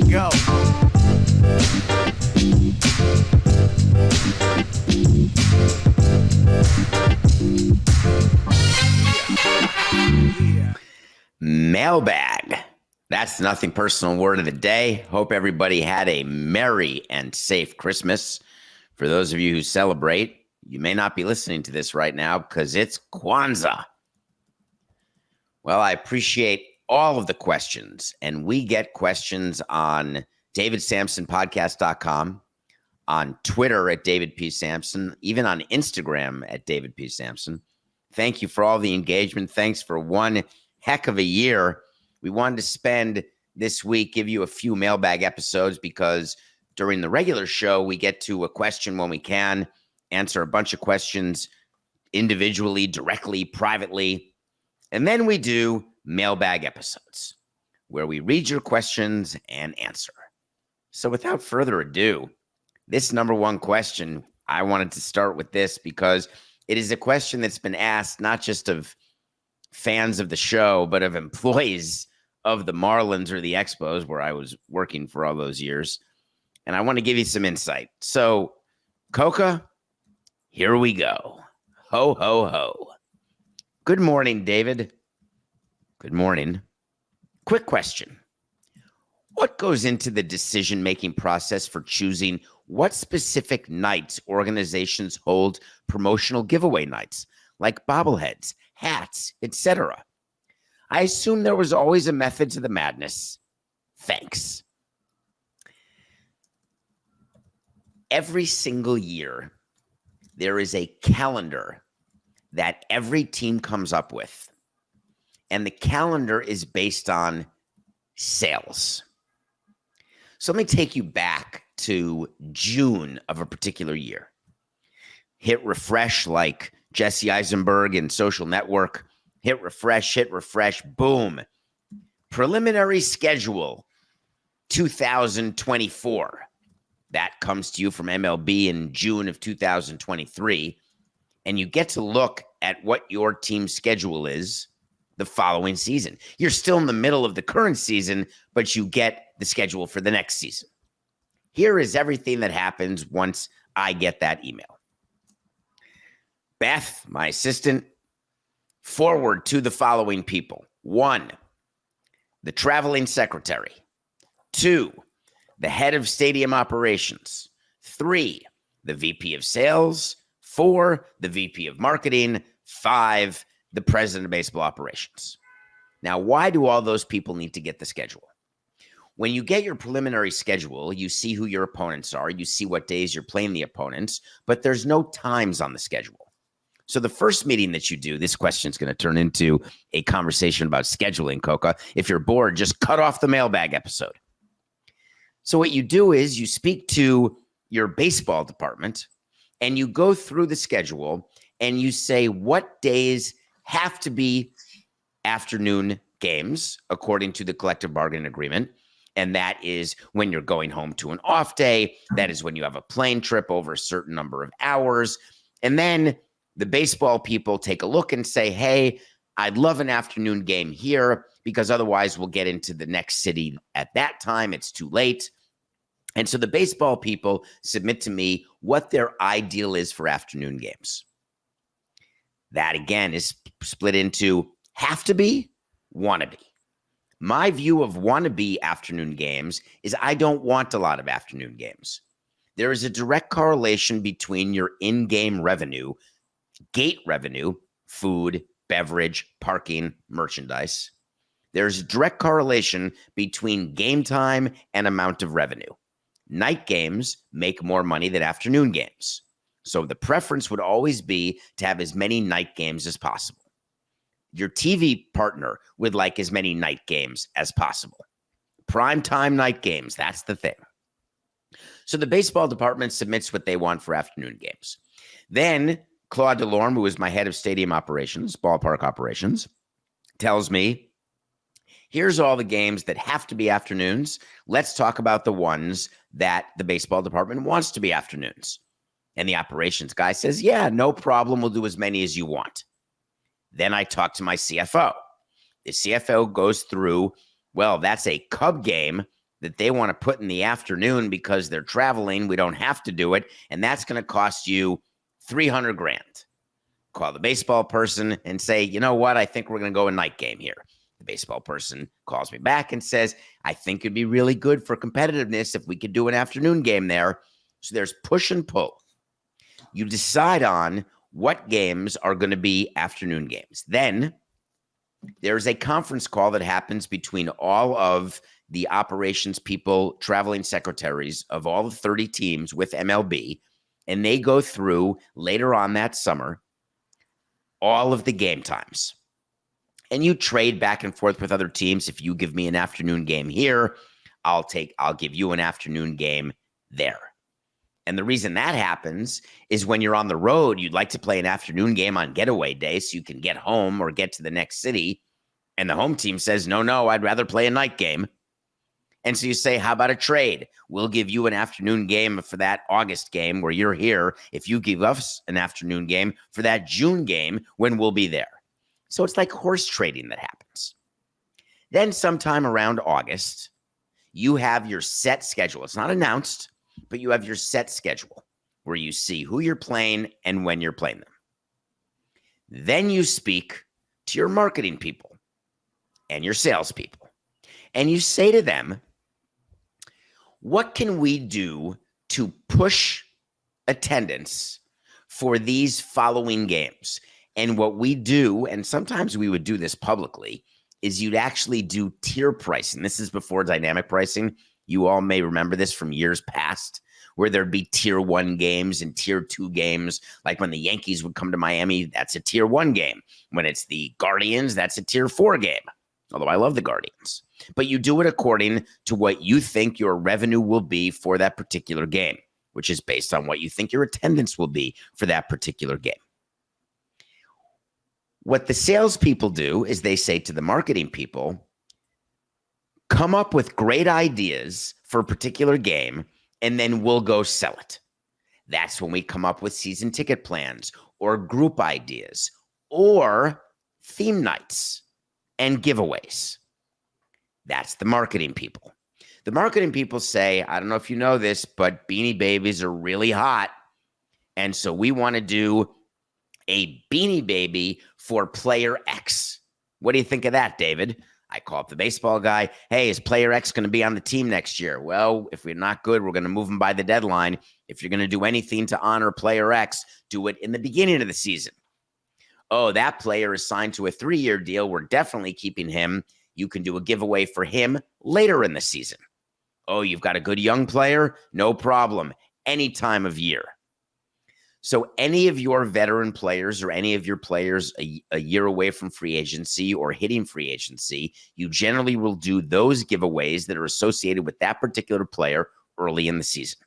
go. Mailbag. That's the Nothing Personal word of the day. Hope everybody had a merry and safe Christmas. For those of you who celebrate, you may not be listening to this right now because it's Kwanza. Well, I appreciate all of the questions, and we get questions on davidsamsonpodcast.com, on Twitter at David P. Samson, even on Instagram at David P. Samson. Thank you for all the engagement. Thanks for one heck of a year. We wanted to spend this week, give you a few mailbag episodes because during the regular show, we get to a question when we can, answer a bunch of questions individually, directly, privately. And then we do mailbag episodes where we read your questions and answer. So without further ado, this number one question, I wanted to start with this because it is a question that's been asked not just of fans of the show, but of employees of the Marlins or the Expos, where I was working for all those years. And I want to give you some insight. So, Coca, here we go. Ho, ho, ho. Good morning, David. Good morning. Quick question. What goes into the decision-making process for choosing what specific nights organizations hold promotional giveaway nights, like bobbleheads, hats, etc.? I assume there was always a method to the madness. Thanks. Every single year, there is a calendar that every team comes up with. And the calendar is based on sales. So let me take you back to June of a particular year. Hit refresh like Jesse Eisenberg in Social Network. Hit refresh, boom. Preliminary schedule 2024. That comes to you from MLB in June of 2023. And you get to look at what your team's schedule is the following season. You're still in the middle of the current season, but you get the schedule for the next season. Here is everything that happens once I get that email. Beth, my assistant, forward to the following people. 1, the traveling secretary. 2, the head of stadium operations. 3, the VP of sales. 4, the VP of marketing. 5, the president of baseball operations. Now, why do all those people need to get the schedule? When you get your preliminary schedule, you see who your opponents are. You see what days you're playing the opponents, but there's no times on the schedule. So the first meeting that you do, this question is going to turn into a conversation about scheduling, Coca. If you're bored, just cut off the mailbag episode. So what you do is you speak to your baseball department and you go through the schedule and you say what days have to be afternoon games according to the collective bargaining agreement. And that is when you're going home to an off day. That is when you have a plane trip over a certain number of hours. And then the baseball people take a look and say, hey, I'd love an afternoon game here because otherwise we'll get into the next city at that time. It's too late. And so the baseball people submit to me what their ideal is for afternoon games. That, again, is split into have to be, want to be. My view of wannabe afternoon games is I don't want a lot of afternoon games. There is a direct correlation between your in-game revenue, gate revenue, food, beverage, parking, merchandise. There's a direct correlation between game time and amount of revenue. Night games make more money than afternoon games. So the preference would always be to have as many night games as possible. Your TV partner would like as many night games as possible. Primetime night games, that's the thing. So the baseball department submits what they want for afternoon games. Then Claude Delorme, who is my head of stadium operations, ballpark operations, tells me, here's all the games that have to be afternoons. Let's talk about the ones that the baseball department wants to be afternoons. And the operations guy says, yeah, no problem. We'll do as many as you want. Then I talk to my CFO. The CFO goes through, well, that's a Cub game that they want to put in the afternoon because they're traveling. We don't have to do it. And that's going to cost you $300,000. Call the baseball person and say, you know what? I think we're going to go a night game here. The baseball person calls me back and says, I think it'd be really good for competitiveness if we could do an afternoon game there. So there's push and pull. You decide on what games are going to be afternoon games. Then there's a conference call that happens between all of the operations people, traveling secretaries of all the 30 teams with MLB, and they go through later on that summer all of the game times. And you trade back and forth with other teams. If you give me an afternoon game here, I'll give you an afternoon game there. And the reason that happens is when you're on the road, you'd like to play an afternoon game on getaway day so you can get home or get to the next city. And the home team says, no, I'd rather play a night game. And so you say, how about a trade? We'll give you an afternoon game for that August game where you're here if you give us an afternoon game for that June game when we'll be there. So it's like horse trading that happens. Then sometime around August, you have your set schedule. It's not announced, but you have your set schedule where you see who you're playing and when you're playing them. Then you speak to your marketing people and your salespeople, and you say to them, what can we do to push attendance for these following games? And what we do, and sometimes we would do this publicly, is you'd actually do tier pricing. This is before dynamic pricing. You all may remember this from years past, where there'd be tier 1 games and tier 2 games. Like when the Yankees would come to Miami, that's a tier 1 game. When it's the Guardians, that's a tier 4 game. Although I love the Guardians. But you do it according to what you think your revenue will be for that particular game, which is based on what you think your attendance will be for that particular game. What the salespeople do is they say to the marketing people, come up with great ideas for a particular game, and then we'll go sell it. That's when we come up with season ticket plans or group ideas or theme nights and giveaways. That's the marketing people. The marketing people say, I don't know if you know this, but Beanie Babies are really hot. And so we want to do a Beanie Baby for player X. What do you think of that, David? I call up the baseball guy. Hey, is player X going to be on the team next year? Well, if we're not good, we're going to move him by the deadline. If you're going to do anything to honor player X, do it in the beginning of the season. Oh, that player is signed to a 3-year deal. We're definitely keeping him. You can do a giveaway for him later in the season. Oh, you've got a good young player? No problem. Any time of year. So any of your veteran players or any of your players a year away from free agency or hitting free agency, you generally will do those giveaways that are associated with that particular player early in the season.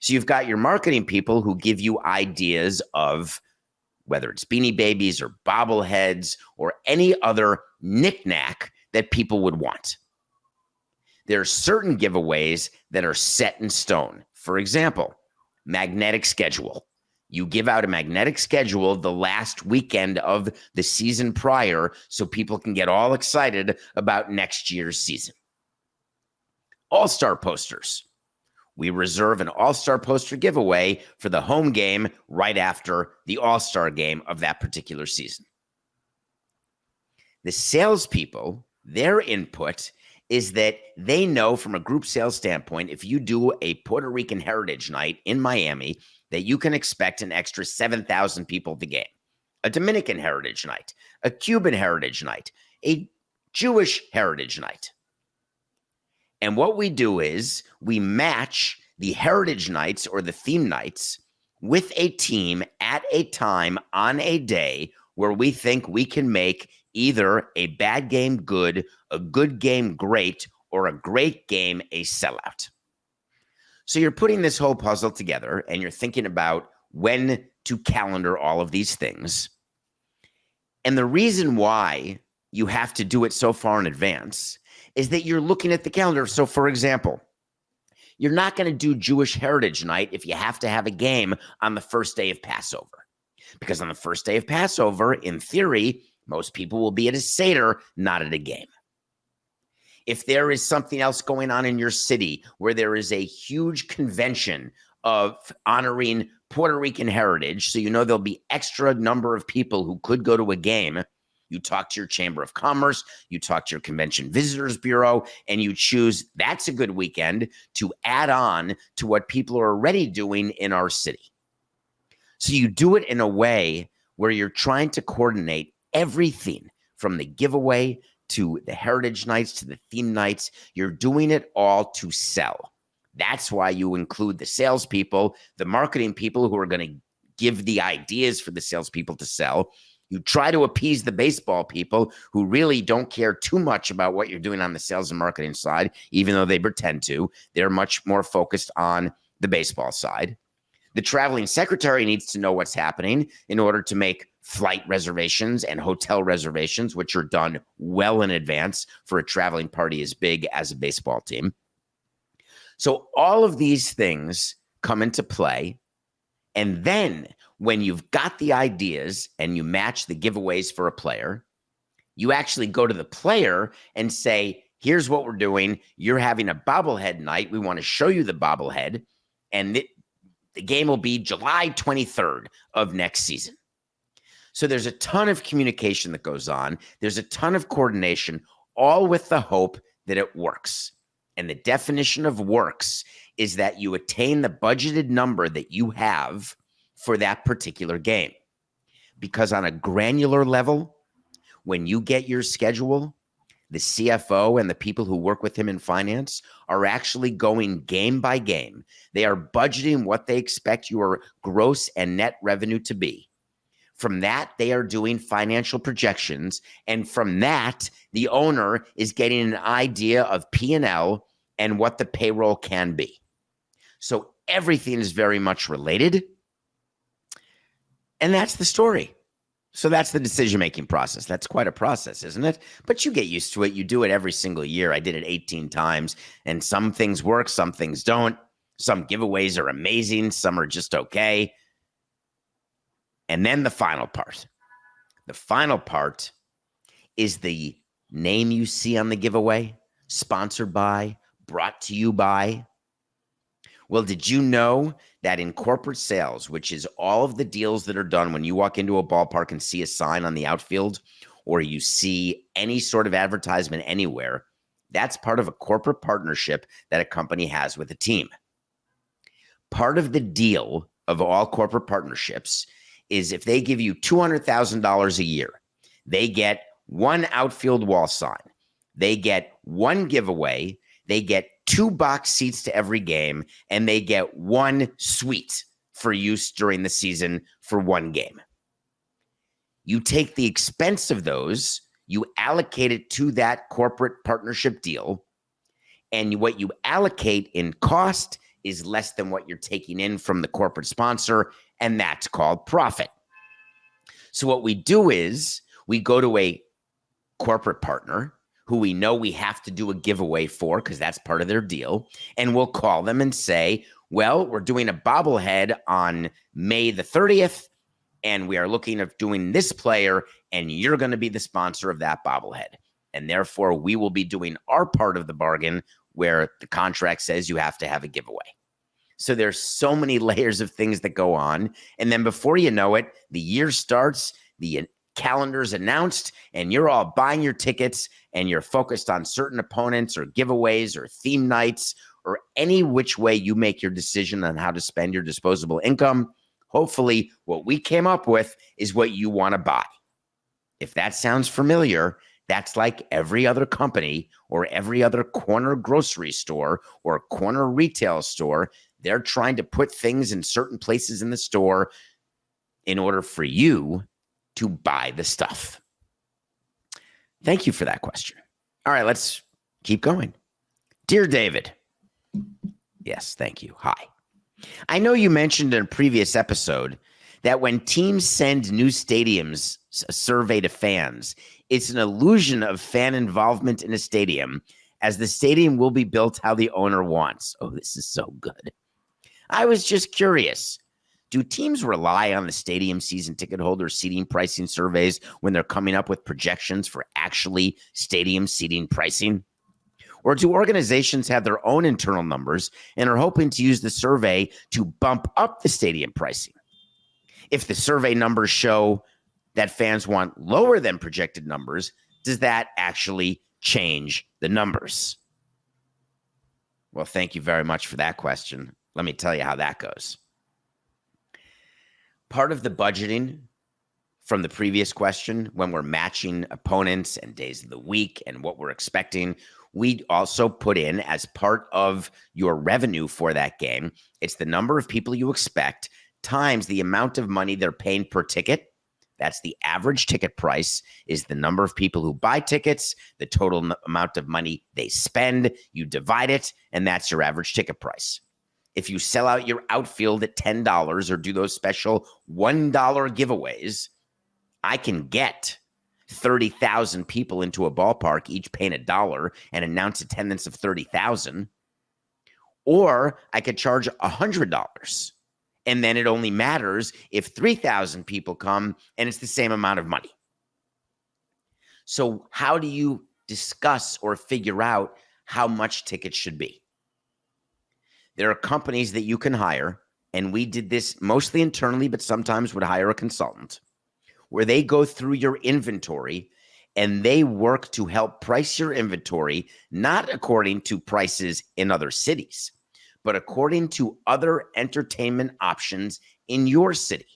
So you've got your marketing people who give you ideas of whether it's Beanie Babies or bobbleheads or any other knickknack that people would want. There are certain giveaways that are set in stone. For example, magnetic schedule. You give out a magnetic schedule the last weekend of the season prior so people can get all excited about next year's season. All-Star posters. We reserve an All-Star poster giveaway for the home game right after the All-Star game of that particular season. The salespeople, their input is that they know from a group sales standpoint, if you do a Puerto Rican Heritage Night in Miami, that you can expect an extra 7,000 people at the game. A Dominican Heritage Night, a Cuban Heritage Night, a Jewish Heritage Night. And what we do is we match the Heritage Nights or the theme nights with a team at a time on a day where we think we can make either a bad game good, a good game great, or a great game a sellout. So you're putting this whole puzzle together and you're thinking about when to calendar all of these things. And the reason why you have to do it so far in advance is that you're looking at the calendar. So for example, you're not going to do Jewish Heritage Night if you have to have a game on the first day of Passover. Because on the first day of Passover, in theory, most people will be at a Seder, not at a game. If there is something else going on in your city where there is a huge convention of honoring Puerto Rican heritage, so you know there'll be extra number of people who could go to a game, you talk to your Chamber of Commerce, you talk to your Convention Visitors Bureau, and you choose that's a good weekend to add on to what people are already doing in our city. So you do it in a way where you're trying to coordinate everything from the giveaway to the heritage nights to the theme nights. You're doing it all to sell. That's why you include the salespeople, the marketing people who are going to give the ideas for the salespeople to sell. You try to appease the baseball people who really don't care too much about what you're doing on the sales and marketing side, even though they pretend to. They're much more focused on the baseball side. The traveling secretary needs to know what's happening in order to make flight reservations and hotel reservations, which are done well in advance for a traveling party as big as a baseball team. So all of these things come into play. And then when you've got the ideas and you match the giveaways for a player, you actually go to the player and say, here's what we're doing. You're having a bobblehead night. We want to show you the bobblehead. And the game will be July 23rd of next season. So there's a ton of communication that goes on. There's a ton of coordination, all with the hope that it works. And the definition of works is that you attain the budgeted number that you have for that particular game. Because on a granular level, when you get your schedule, the CFO and the people who work with him in finance are actually going game by game. They are budgeting what they expect your gross and net revenue to be. From that, they are doing financial projections. And from that, the owner is getting an idea of P&L and what the payroll can be. So everything is very much related. And that's the story. So that's the decision-making process. That's quite a process, isn't it? But you get used to it. You do it every single year. I did it 18 times, and some things work, some things don't. Some giveaways are amazing. Some are just okay. And then the final part. The final part is the name you see on the giveaway, sponsored by, brought to you by. Well, did you know that in corporate sales, which is all of the deals that are done when you walk into a ballpark and see a sign on the outfield, or you see any sort of advertisement anywhere, that's part of a corporate partnership that a company has with a team. Part of the deal of all corporate partnerships is if they give you $200,000 a year, they get one outfield wall sign, they get one giveaway, they get 2 box seats to every game, and they get 1 suite for use during the season for 1 game. You take the expense of those, you allocate it to that corporate partnership deal, and what you allocate in cost is less than what you're taking in from the corporate sponsor, and that's called profit. So what we do is we go to a corporate partner who we know we have to do a giveaway for because that's part of their deal, and we'll call them and say, well, we're doing a bobblehead on May the 30th, and we are looking at doing this player, and you're going to be the sponsor of that bobblehead. And therefore, we will be doing our part of the bargain where the contract says you have to have a giveaway. So there's so many layers of things that go on. And then before you know it, the year starts, the calendar's announced, and you're all buying your tickets, and you're focused on certain opponents or giveaways or theme nights or any which way you make your decision on how to spend your disposable income. Hopefully, what we came up with is what you want to buy. If that sounds familiar, that's like every other company or every other corner grocery store or corner retail store. They're trying to put things in certain places in the store in order for you to buy the stuff. Thank you for that question. All right, let's keep going. Dear David. Yes, thank you. Hi. I know you mentioned in a previous episode that when teams send new stadiums a survey to fans, it's an illusion of fan involvement in a stadium, as the stadium will be built how the owner wants. Oh, this is so good. I was just curious. Do teams rely on the stadium season ticket holder seating pricing surveys when they're coming up with projections for actually stadium seating pricing? Or do organizations have their own internal numbers and are hoping to use the survey to bump up the stadium pricing? If the survey numbers show that fans want lower than projected numbers, does that actually change the numbers? Well, thank you very much for that question. Let me tell you how that goes. Part of the budgeting from the previous question, when we're matching opponents and days of the week and what we're expecting, we also put in as part of your revenue for that game, it's the number of people you expect times the amount of money they're paying per ticket. That's the average ticket price, is the number of people who buy tickets, the total amount of money they spend, you divide it, and that's your average ticket price. If you sell out your outfield at $10 or do those special $1 giveaways, I can get 30,000 people into a ballpark, each paying $1 and announce attendance of 30,000. Or I could charge $100. And then it only matters if 3,000 people come and it's the same amount of money. So how do you discuss or figure out how much tickets should be? There are companies that you can hire, and we did this mostly internally, but sometimes would hire a consultant, where they go through your inventory and they work to help price your inventory, not according to prices in other cities, but according to other entertainment options in your city.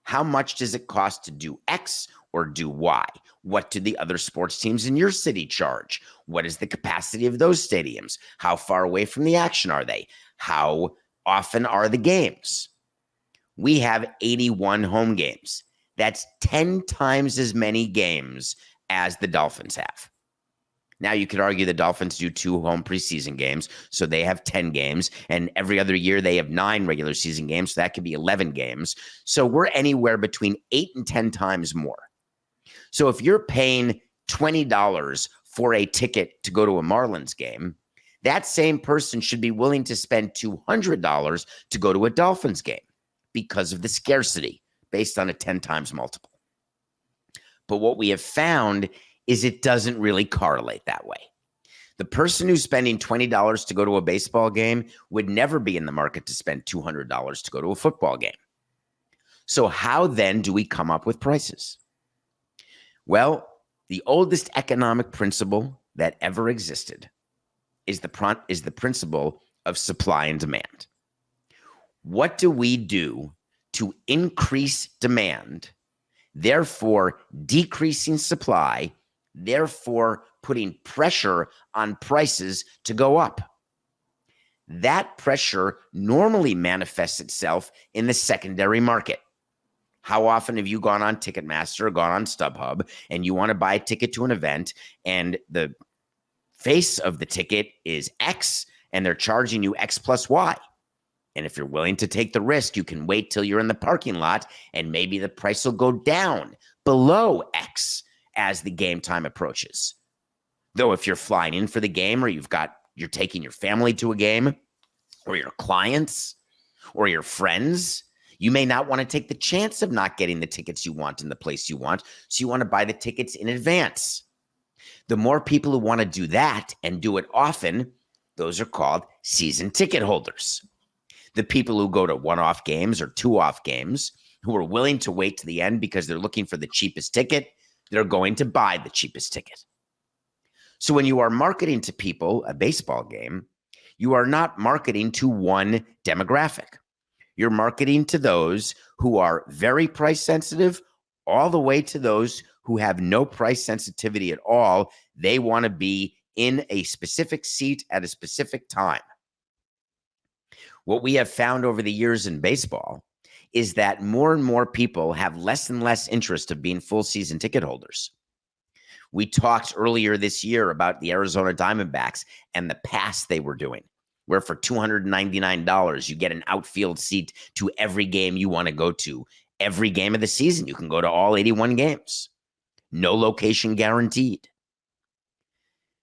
How much does it cost to do X or do Y? What do the other sports teams in your city charge? What is the capacity of those stadiums? How far away from the action are they? How often are the games? We have 81 home games. That's 10 times as many games as the Dolphins have. Now, you could argue the Dolphins do 2 home preseason games, so they have 10 games, and every other year they have 9 regular season games, so that could be 11 games. So we're anywhere between 8 and 10 times more. So if you're paying $20 for a ticket to go to a Marlins game, that same person should be willing to spend $200 to go to a Dolphins game because of the scarcity based on a 10 times multiple. But what we have found is it doesn't really correlate that way. The person who's spending $20 to go to a baseball game would never be in the market to spend $200 to go to a football game. So how then do we come up with prices? Well, the oldest economic principle that ever existed is the principle of supply and demand. What do we do to increase demand, therefore decreasing supply, therefore putting pressure on prices to go up? That pressure normally manifests itself in the secondary market. How often have you gone on Ticketmaster or gone on StubHub and you want to buy a ticket to an event and the face of the ticket is X and they're charging you X plus Y? And if you're willing to take the risk, you can wait till you're in the parking lot and maybe the price will go down below X as the game time approaches. Though if you're flying in for the game, or you're taking your family to a game, or your clients or your friends, you may not want to take the chance of not getting the tickets you want in the place you want. So you want to buy the tickets in advance. The more people who want to do that and do it often, those are called season ticket holders. The people who go to one-off games or two-off games, who are willing to wait to the end because they're looking for the cheapest ticket, they're going to buy the cheapest ticket. So when you are marketing to people a baseball game, you are not marketing to one demographic. You're marketing to those who are very price sensitive, all the way to those who have no price sensitivity at all. They want to be in a specific seat at a specific time. What we have found over the years in baseball is that more and more people have less and less interest of being full season ticket holders. We talked earlier this year about the Arizona Diamondbacks and the pass they were doing, where for $299, you get an outfield seat to every game you want to go to. Every game of the season, you can go to all 81 games. No location guaranteed.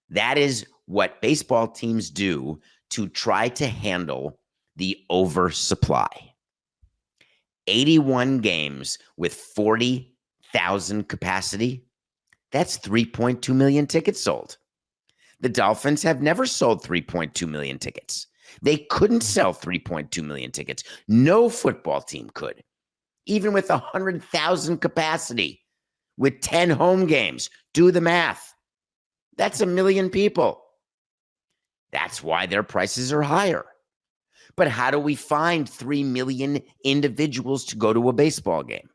That is what baseball teams do to try to handle the oversupply. 81 games with 40,000 capacity. That's 3.2 million tickets sold. The Dolphins have never sold 3.2 million tickets. They couldn't sell 3.2 million tickets. No football team could, even with 100,000 capacity, with 10 home games. Do the math. That's 1 million people. That's why their prices are higher. But how do we find 3 million individuals to go to a baseball game?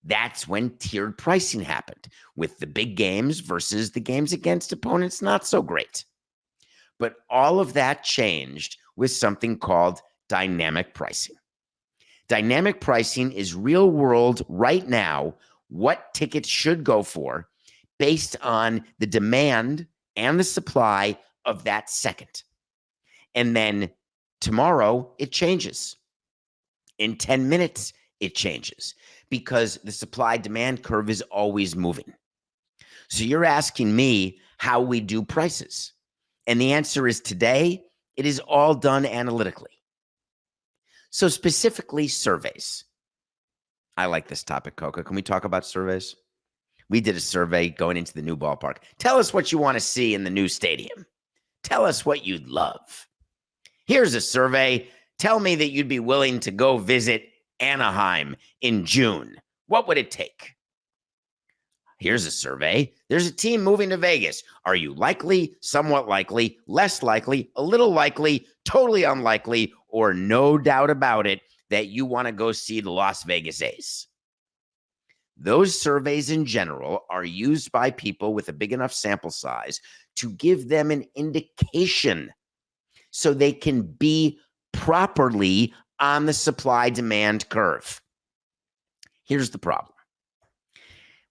That's when tiered pricing happened, with the big games versus the games against opponents not so great. But all of that changed with something called dynamic pricing. Dynamic pricing is real world right now, what tickets should go for based on the demand and the supply of that second. And then tomorrow, it changes. In 10 minutes, it changes because the supply-demand curve is always moving. So you're asking me how we do prices. And the answer is today, it is all done analytically. So specifically, surveys. I like this topic, Coca. Can we talk about surveys? We did a survey going into the new ballpark. Tell us what you want to see in the new stadium. Tell us what you'd love. Here's a survey. Tell me that you'd be willing to go visit Anaheim in June. What would it take? Here's a survey. There's a team moving to Vegas. Are you likely, somewhat likely, less likely, a little likely, totally unlikely, or no doubt about it that you want to go see the Las Vegas A's? Those surveys in general are used by people with a big enough sample size to give them an indication so they can be properly on the supply-demand curve. Here's the problem.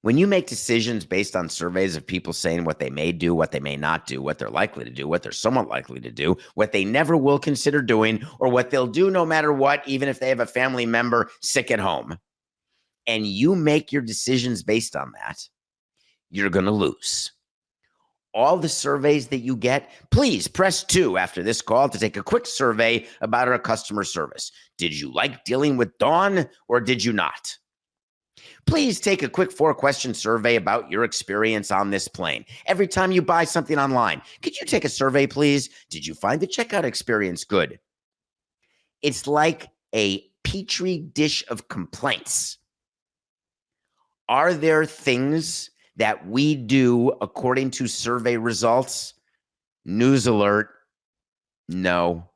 When you make decisions based on surveys of people saying what they may do, what they may not do, what they're likely to do, what they're somewhat likely to do, what they never will consider doing, or what they'll do no matter what, even if they have a family member sick at home, and you make your decisions based on that, you're going to lose. All the surveys that you get, please press 2 after this call to take a quick survey about our customer service. Did you like dealing with Dawn or did you not? Please take a quick 4-question survey about your experience on this plane. Every time you buy something online, could you take a survey, please? Did you find the checkout experience good? It's like a petri dish of complaints. Are there things that we do according to survey results? News alert, no.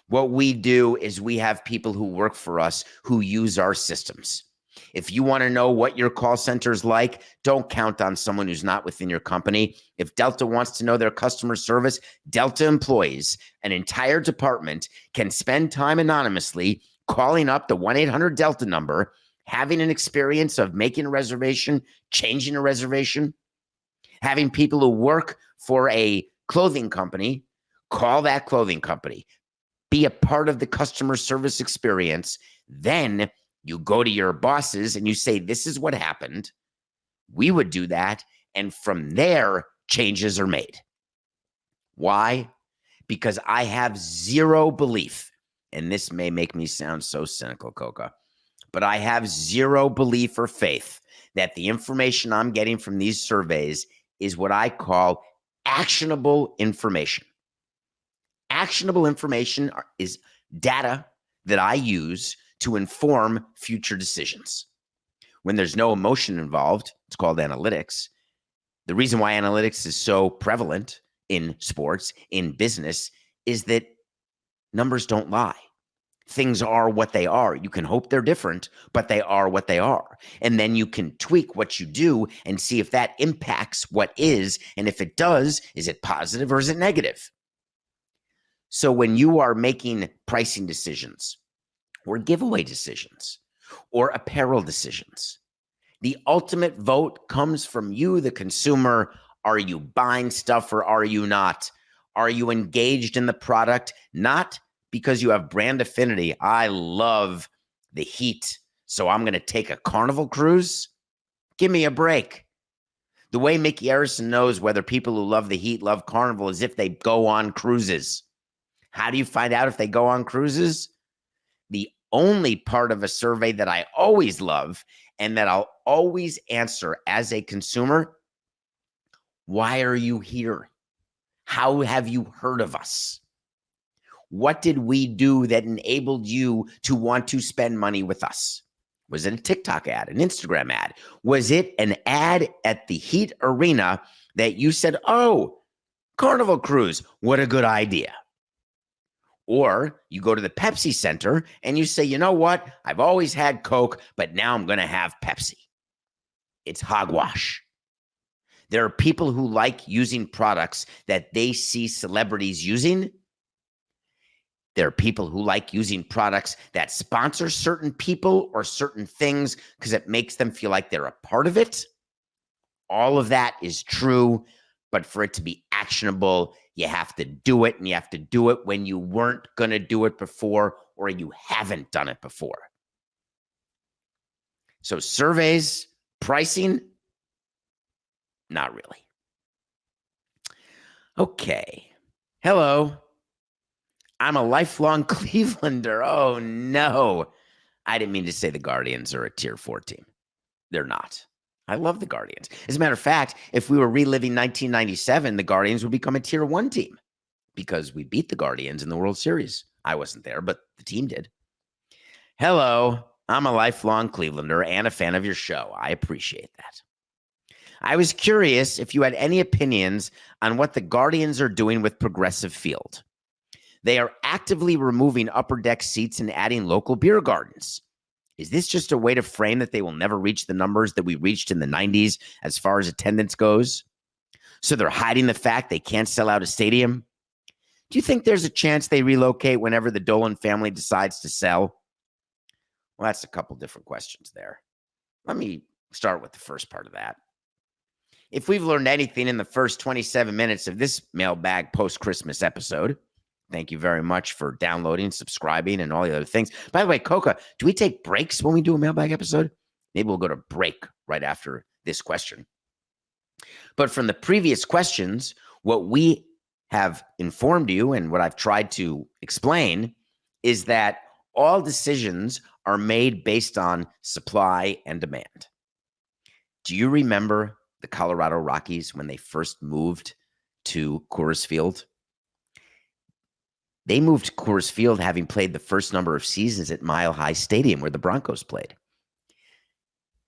What we do is we have people who work for us who use our systems. If you want to know what your call center is like, don't count on someone who's not within your company. If Delta wants to know their customer service, Delta employees, an entire department, can spend time anonymously calling up the 1-800-DELTA number, having an experience of making a reservation, changing a reservation, having people who work for a clothing company call that clothing company, be a part of the customer service experience. Then you go to your bosses and you say, this is what happened. We would do that. And from there, changes are made. Why? Because I have zero belief, and this may make me sound so cynical, Coca, but I have zero belief or faith that the information I'm getting from these surveys is what I call actionable information. Actionable information is data that I use to inform future decisions. When there's no emotion involved, it's called analytics. The reason why analytics is so prevalent in sports, in business, is that numbers don't lie. Things are what they are. You can hope they're different, but they are what they are. And then you can tweak what you do and see if that impacts what is. And if it does, is it positive or is it negative? So when you are making pricing decisions or giveaway decisions or apparel decisions, the ultimate vote comes from you, the consumer. Are you buying stuff or are you not? Are you engaged in the product? Not because you have brand affinity. I love the heat, so I'm going to take a Carnival cruise. Give me a break. The way Mickey Arison knows whether people who love the heat love Carnival is if they go on cruises. How do you find out if they go on cruises? The only part of a survey that I always love and that I'll always answer as a consumer: why are you here? How have you heard of us? What did we do that enabled you to want to spend money with us? Was it a TikTok ad, an Instagram ad? Was it an ad at the Heat Arena that you said, oh, Carnival Cruise, what a good idea? Or you go to the Pepsi Center and you say, you know what? I've always had Coke, but now I'm going to have Pepsi. It's hogwash. There are people who like using products that they see celebrities using. There are people who like using products that sponsor certain people or certain things because it makes them feel like they're a part of it. All of that is true, but for it to be actionable, you have to do it, and you have to do it when you weren't going to do it before or you haven't done it before. So surveys, pricing, not really. Okay. Hello. I'm a lifelong Clevelander. Oh, no. I didn't mean to say the Guardians are a tier 4 team. They're not. I love the Guardians. As a matter of fact, if we were reliving 1997, the Guardians would become a tier 1 team because we beat the Guardians in the World Series. I wasn't there, but the team did. Hello. I'm a lifelong Clevelander and a fan of your show. I appreciate that. I was curious if you had any opinions on what the Guardians are doing with Progressive Field. They are actively removing upper deck seats and adding local beer gardens. Is this just a way to frame that they will never reach the numbers that we reached in the 90s as far as attendance goes? So they're hiding the fact they can't sell out a stadium? Do you think there's a chance they relocate whenever the Dolan family decides to sell? Well, that's a couple different questions there. Let me start with the first part of that. If we've learned anything in the first 27 minutes of this Mailbag post-Christmas episode, thank you very much for downloading, subscribing, and all the other things. By the way, Coca, do we take breaks when we do a Mailbag episode? Maybe we'll go to break right after this question. But from the previous questions, what we have informed you and what I've tried to explain is that all decisions are made based on supply and demand. Do you remember the Colorado Rockies when they first moved to Coors Field? They moved to Coors Field having played the first number of seasons at Mile High Stadium where the Broncos played.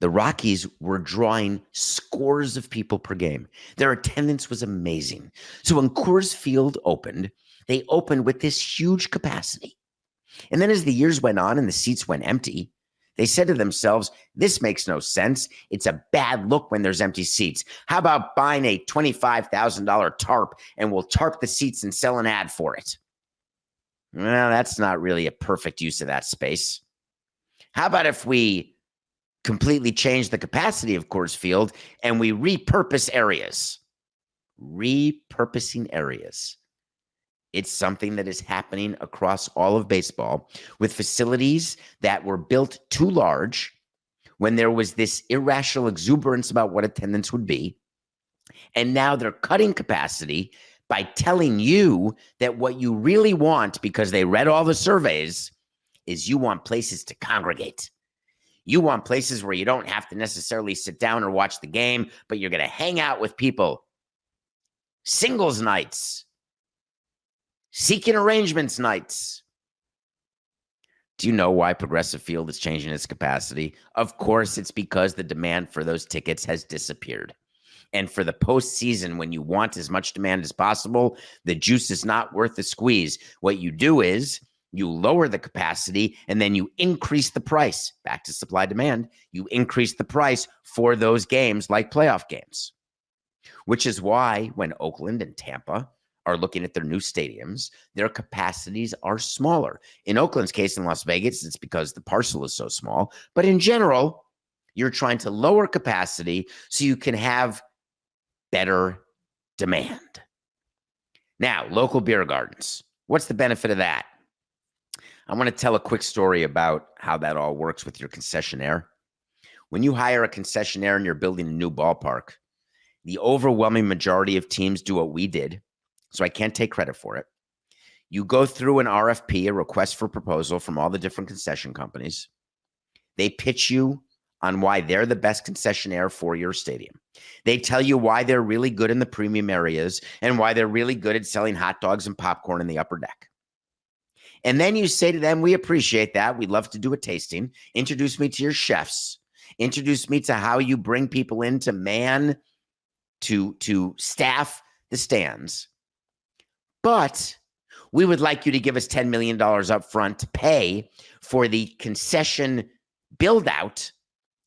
The Rockies were drawing scores of people per game. Their attendance was amazing. So when Coors Field opened, they opened with this huge capacity. And then as the years went on and the seats went empty, they said to themselves, this makes no sense. It's a bad look when there's empty seats. How about buying a $25,000 tarp and we'll tarp the seats and sell an ad for it? Well, that's not really a perfect use of that space. How about if we completely change the capacity of Coors Field and we repurpose areas? Repurposing areas. It's something that is happening across all of baseball with facilities that were built too large when there was this irrational exuberance about what attendance would be. And now they're cutting capacity by telling you that what you really want, because they read all the surveys, is you want places to congregate. You want places where you don't have to necessarily sit down or watch the game, but you're going to hang out with people. Singles nights. Seeking arrangements nights. Do you know why Progressive Field is changing its capacity? Of course, it's because the demand for those tickets has disappeared. And for the postseason, when you want as much demand as possible, the juice is not worth the squeeze. What you do is you lower the capacity and then you increase the price. Back to supply demand. You increase the price for those games like playoff games, which is why when Oakland and Tampa are looking at their new stadiums, their capacities are smaller. In Oakland's case, in Las Vegas, it's because the parcel is so small. But in general, you're trying to lower capacity so you can have better demand. Now, local beer gardens. What's the benefit of that? I want to tell a quick story about how that all works with your concessionaire. When you hire a concessionaire and you're building a new ballpark, the overwhelming majority of teams do what we did, so I can't take credit for it. You go through an RFP, a request for proposal from all the different concession companies. They pitch you on why they're the best concessionaire for your stadium. They tell you why they're really good in the premium areas and why they're really good at selling hot dogs and popcorn in the upper deck. And then you say to them, we appreciate that. We'd love to do a tasting. Introduce me to your chefs. Introduce me to how you bring people in to staff the stands. But we would like you to give us $10 million up front to pay for the concession build out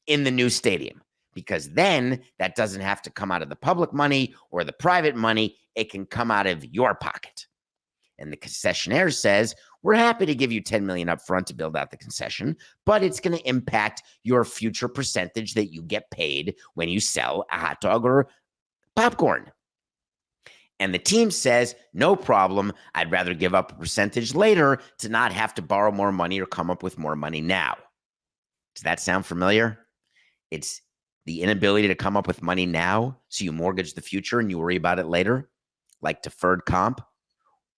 in the new stadium, because then that doesn't have to come out of the public money or the private money. It can come out of your pocket. And the concessionaire says, we're happy to give you $10 million up front to build out the concession, but it's going to impact your future percentage that you get paid when you sell a hot dog or popcorn. And the team says, no problem. I'd rather give up a percentage later to not have to borrow more money or come up with more money now. Does that sound familiar? It's the inability to come up with money now, so you mortgage the future and you worry about it later, like deferred comp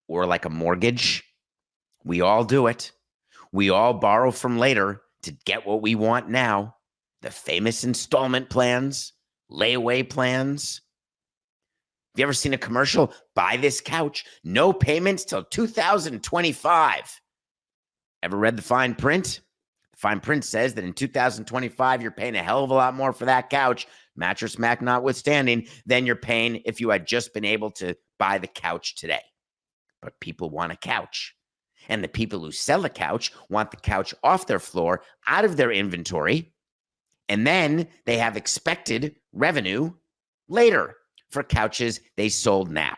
or like a mortgage. We all do it. We all borrow from later to get what we want now. The famous installment plans, layaway plans. Have you ever seen a commercial? Buy this couch, no payments till 2025. Ever read the fine print? The fine print says that in 2025, you're paying a hell of a lot more for that couch, mattress Mac notwithstanding, than you're paying if you had just been able to buy the couch today. But people want a couch. And the people who sell a couch want the couch off their floor, out of their inventory. And then they have expected revenue later for couches they sold now.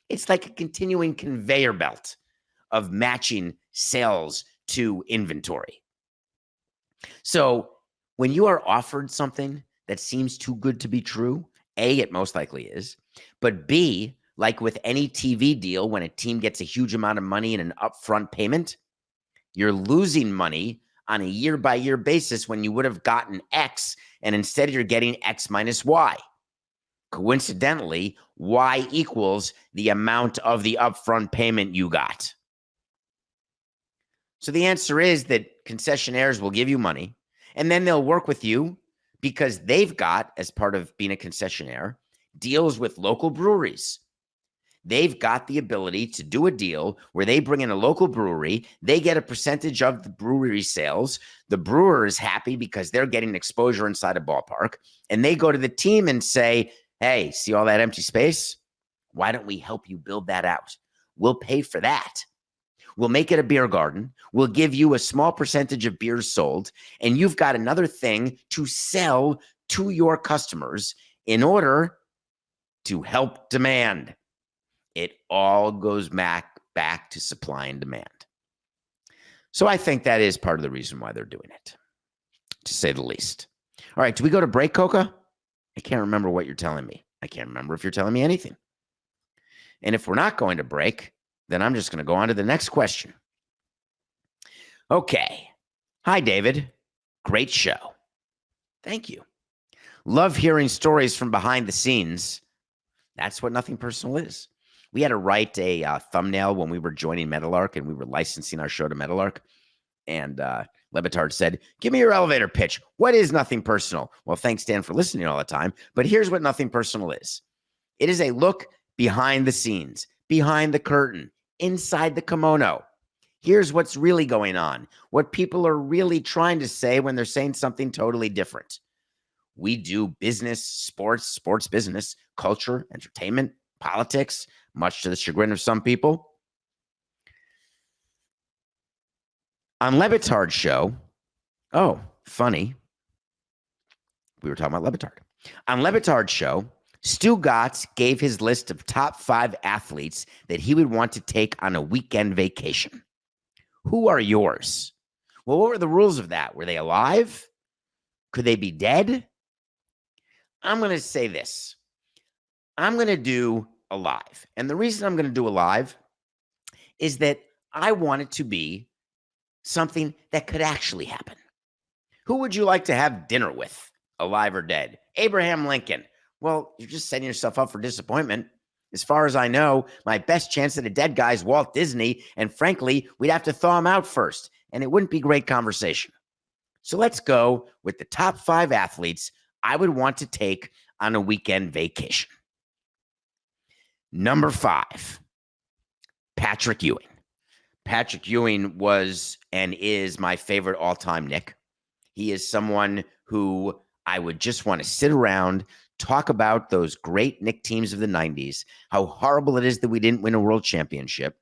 It's like a continuing conveyor belt of matching sales to inventory. So when you are offered something that seems too good to be true, A, it most likely is, but B, like with any TV deal, when a team gets a huge amount of money in an upfront payment, you're losing money on a year-by-year basis when you would have gotten X, and instead you're getting X minus Y. Coincidentally, Y equals the amount of the upfront payment you got. So the answer is that concessionaires will give you money, and then they'll work with you because they've got, as part of being a concessionaire, deals with local breweries. They've got the ability to do a deal where they bring in a local brewery. They get a percentage of the brewery sales. The brewer is happy because they're getting exposure inside a ballpark. And they go to the team and say, hey, see all that empty space? Why don't we help you build that out? We'll pay for that. We'll make it a beer garden. We'll give you a small percentage of beers sold. And you've got another thing to sell to your customers in order to help demand. It all goes back to supply and demand. So I think that is part of the reason why they're doing it, to say the least. All right, do we go to break, Coca? I can't remember what you're telling me. I can't remember if you're telling me anything. And if we're not going to break, then I'm just going to go on to the next question. Okay. Hi, David. Great show. Thank you. Love hearing stories from behind the scenes. That's what Nothing Personal is. We had to write a thumbnail when we were joining Metalark and we were licensing our show to Metalark. And Lebitard said, give me your elevator pitch. What is Nothing Personal? Well, thanks, Dan, for listening all the time. But here's what Nothing Personal is. It is a look behind the scenes, behind the curtain, inside the kimono. Here's what's really going on, what people are really trying to say when they're saying something totally different. We do business, sports business, culture, entertainment, politics, much to the chagrin of some people. On Lebitard's show, oh, funny. We were talking about Lebitard. On Lebitard's show, Stu Gotts gave his list of top 5 athletes that he would want to take on a weekend vacation. Who are yours? Well, what were the rules of that? Were they alive? Could they be dead? I'm going to say this. I'm going to do alive. And the reason I'm going to do alive is that I want it to be something that could actually happen. Who would you like to have dinner with, alive or dead? Abraham Lincoln. Well, you're just setting yourself up for disappointment. As far as I know, my best chance at a dead guy is Walt Disney. And frankly, we'd have to thaw him out first. And it wouldn't be great conversation. So let's go with the top 5 athletes I would want to take on a weekend vacation. Number 5, Patrick Ewing. Patrick Ewing was and is my favorite all-time Knick. He is someone who I would just want to sit around, talk about those great Knick teams of the 90s, how horrible it is that we didn't win a world championship.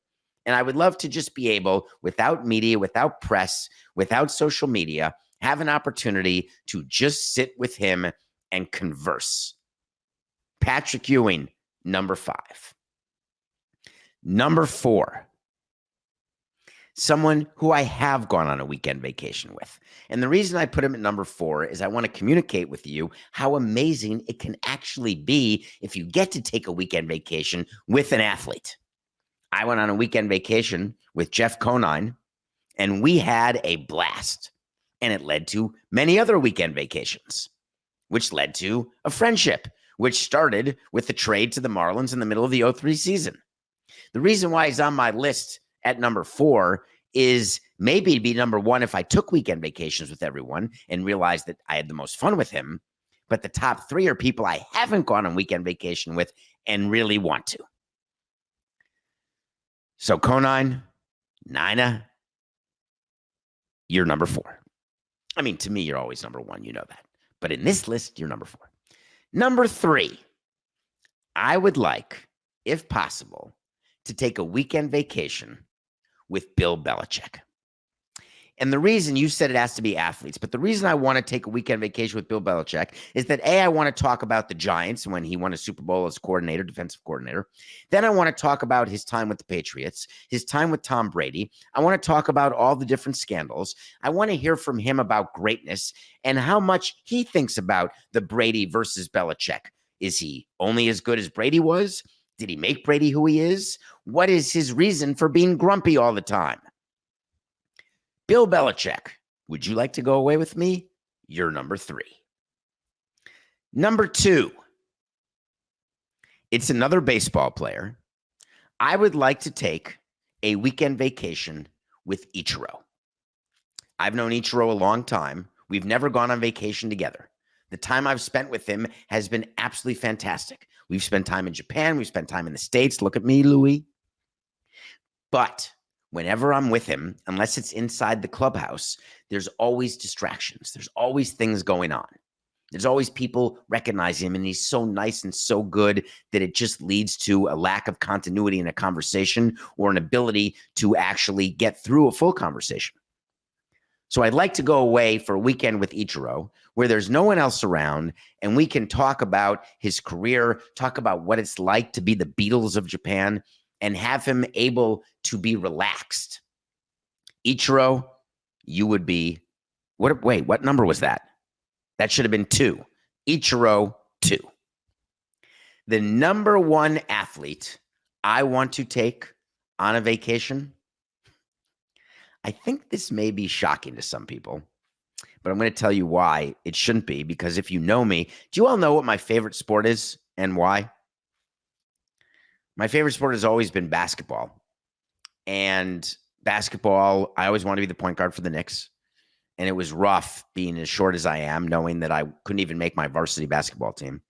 And I would love to just be able, without media, without press, without social media, have an opportunity to just sit with him and converse. Patrick Ewing, number 5. Number 4, someone who I have gone on a weekend vacation with. And the reason I put him at number 4 is I want to communicate with you how amazing it can actually be if you get to take a weekend vacation with an athlete. I went on a weekend vacation with Jeff Conine, and we had a blast. And it led to many other weekend vacations, which led to a friendship, which started with the trade to the Marlins in the middle of the 2003 season. The reason why he's on my list at number 4 is maybe to be number 1 if I took weekend vacations with everyone and realized that I had the most fun with him. But the top 3 are people I haven't gone on weekend vacation with and really want to. So Conine, Nina, you're number 4. I mean, to me, you're always number 1. You know that. But in this list, you're number 4. Number 3, I would like, if possible, to take a weekend vacation with Bill Belichick. And the reason, you said it has to be athletes, but the reason I want to take a weekend vacation with Bill Belichick is that A, I want to talk about the Giants when he won a Super Bowl as coordinator, defensive coordinator. Then I want to talk about his time with the Patriots, his time with Tom Brady. I want to talk about all the different scandals. I want to hear from him about greatness and how much he thinks about the Brady versus Belichick. Is he only as good as Brady was? Did he make Brady who he is? What is his reason for being grumpy all the time? Bill Belichick, would you like to go away with me? You're number 3. Number 2, it's another baseball player. I would like to take a weekend vacation with Ichiro. I've known Ichiro a long time. We've never gone on vacation together. The time I've spent with him has been absolutely fantastic. We've spent time in Japan. We've spent time in the States. Look at me, Louis. But whenever I'm with him, unless it's inside the clubhouse, there's always distractions. There's always things going on. There's always people recognizing him, and he's so nice and so good that it just leads to a lack of continuity in a conversation or an ability to actually get through a full conversation. So I'd like to go away for a weekend with Ichiro where there's no one else around, and we can talk about his career, talk about what it's like to be the Beatles of Japan, and have him able to be relaxed. Ichiro, you would be, what number was that? That should have been 2. Ichiro, 2. The number 1 athlete I want to take on a vacation, I think this may be shocking to some people, but I'm going to tell you why it shouldn't be, because if you know me, do you all know what my favorite sport is and why? My favorite sport has always been basketball. And basketball, I always wanted to be the point guard for the Knicks. And it was rough being as short as I am, knowing that I couldn't even make my varsity basketball team.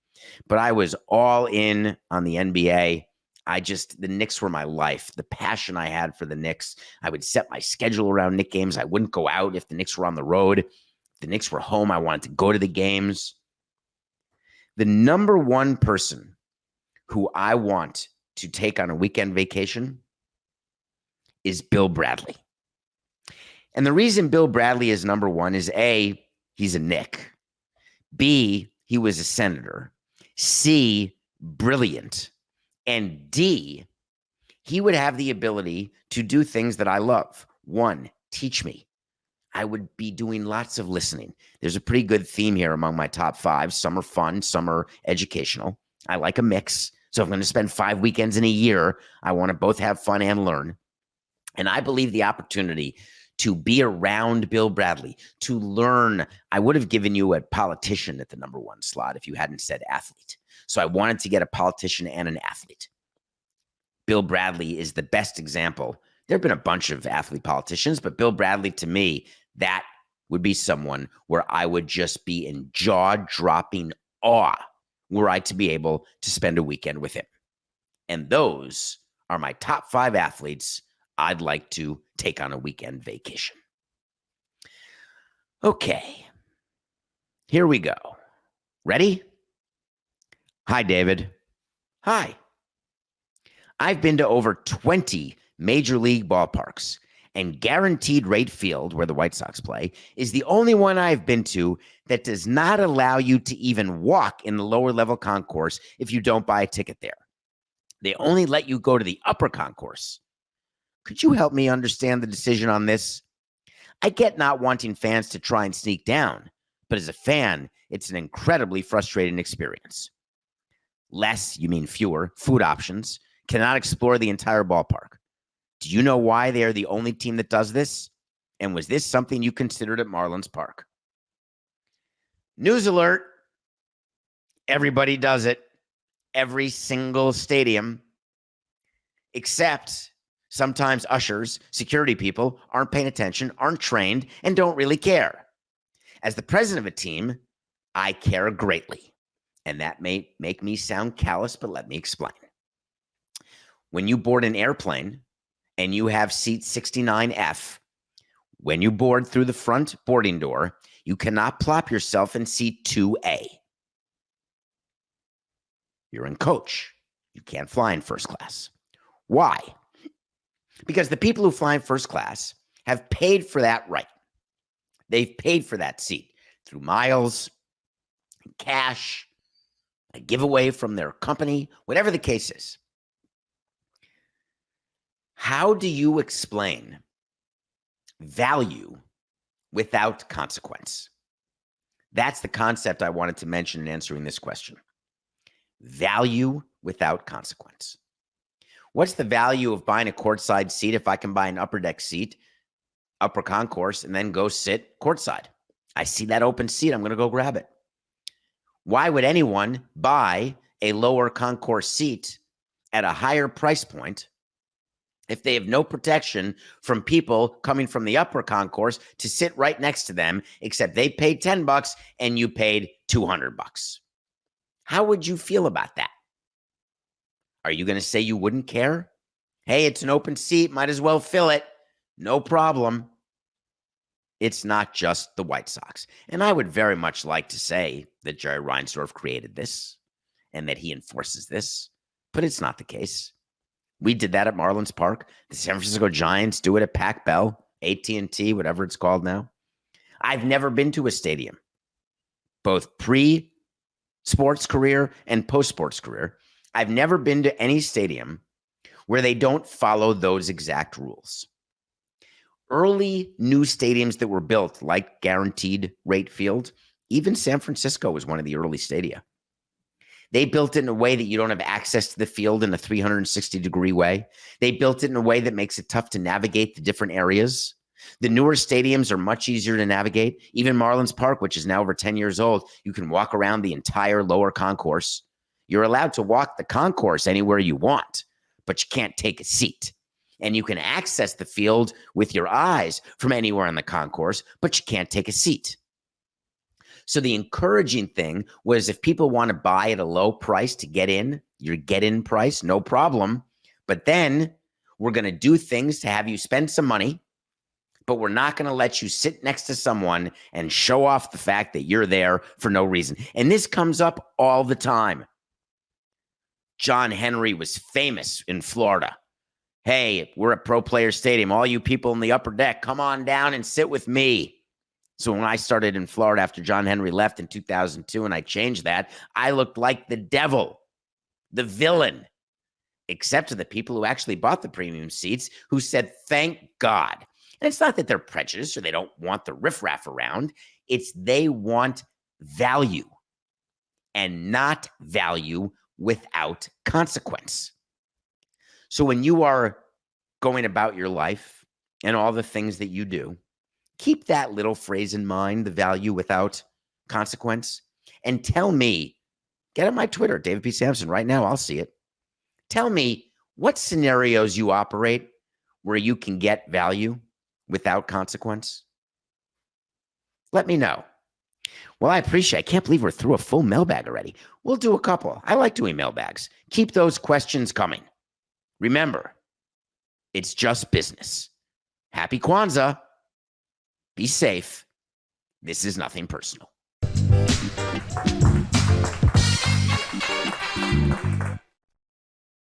But I was all in on the NBA. The Knicks were my life. The passion I had for the Knicks. I would set my schedule around Knick games. I wouldn't go out if the Knicks were on the road. If the Knicks were home, I wanted to go to the games. The number 1 person who I want to take on a weekend vacation is Bill Bradley. And the reason Bill Bradley is number 1 is A, he's a Knick. B, he was a senator. C, brilliant. And D, he would have the ability to do things that I love. 1, teach me. I would be doing lots of listening. There's a pretty good theme here among my top 5. Some are fun, some are educational. I like a mix. So if I'm going to spend 5 weekends in a year, I want to both have fun and learn. And I believe the opportunity to be around Bill Bradley, to learn, I would have given you a politician at the number 1 slot if you hadn't said athlete. So I wanted to get a politician and an athlete. Bill Bradley is the best example. There have been a bunch of athlete politicians, but Bill Bradley, to me, that would be someone where I would just be in jaw-dropping awe were I to be able to spend a weekend with him. And those are my top 5 athletes I'd like to take on a weekend vacation. Okay, here we go. Ready? Hi, David. Hi. I've been to over 20 major league ballparks, and Guaranteed Rate Field, where the White Sox play, is the only one I've been to that does not allow you to even walk in the lower level concourse if you don't buy a ticket there. They only let you go to the upper concourse. Could you help me understand the decision on this? I get not wanting fans to try and sneak down, but as a fan, it's an incredibly frustrating experience. Less, you mean fewer, food options, cannot explore the entire ballpark. Do you know why they are the only team that does this? And was this something you considered at Marlins Park? News alert. Everybody does it. Every single stadium, except sometimes ushers, security people aren't paying attention, aren't trained, and don't really care. As the president of a team, I care greatly. And that may make me sound callous, but let me explain. When you board an airplane and you have seat 69F, when you board through the front boarding door, you cannot plop yourself in seat 2A. You're in coach. You can't fly in first class. Why? Because the people who fly in first class have paid for that right. They've paid for that seat through miles, cash, a giveaway from their company, whatever the case is. How do you explain value without consequence? That's the concept I wanted to mention in answering this question. Value without consequence. What's the value of buying a courtside seat if I can buy an upper deck seat, upper concourse, and then go sit courtside? I see that open seat. I'm going to go grab it. Why would anyone buy a lower concourse seat at a higher price point if they have no protection from people coming from the upper concourse to sit right next to them, except they paid $10 and you paid $200? How would you feel about that? Are you going to say you wouldn't care? Hey, it's an open seat. Might as well fill it. No problem. It's not just the White Sox. And I would very much like to say that Jerry Reinsdorf created this and that he enforces this, but it's not the case. We did that at Marlins Park. The San Francisco Giants do it at Pac Bell, AT&T, whatever it's called now. I've never been to a stadium, both pre-sports career and post-sports career. I've never been to any stadium where they don't follow those exact rules. Early new stadiums that were built, like Guaranteed Rate Field, even San Francisco was one of the early stadia. They built it in a way that you don't have access to the field in a 360-degree way. They built it in a way that makes it tough to navigate the different areas. The newer stadiums are much easier to navigate. Even Marlins Park, which is now over 10 years old, you can walk around the entire lower concourse. You're allowed to walk the concourse anywhere you want, but you can't take a seat. And you can access the field with your eyes from anywhere on the concourse, but you can't take a seat. So the encouraging thing was if people want to buy at a low price to get in, your get-in price, no problem. But then we're going to do things to have you spend some money, but we're not going to let you sit next to someone and show off the fact that you're there for no reason. And this comes up all the time. John Henry was famous in Florida. Hey, we're at Pro Player Stadium. All you people in the upper deck, come on down and sit with me. So when I started in Florida after John Henry left in 2002 and I changed that, I looked like the devil, the villain, except to the people who actually bought the premium seats who said, thank God. And it's not that they're prejudiced or they don't want the riffraff around. It's they want value and not value without consequence. So when you are going about your life and all the things that you do, keep that little phrase in mind, the value without consequence, and tell me, get on my Twitter, David P. Samson, right now, I'll see it. Tell me what scenarios you operate where you can get value without consequence. Let me know. Well, I appreciate it. I can't believe we're through a full mailbag already. We'll do a couple. I like doing mailbags. Keep those questions coming. Remember, it's just business. Happy Kwanzaa. Be safe. This is nothing personal.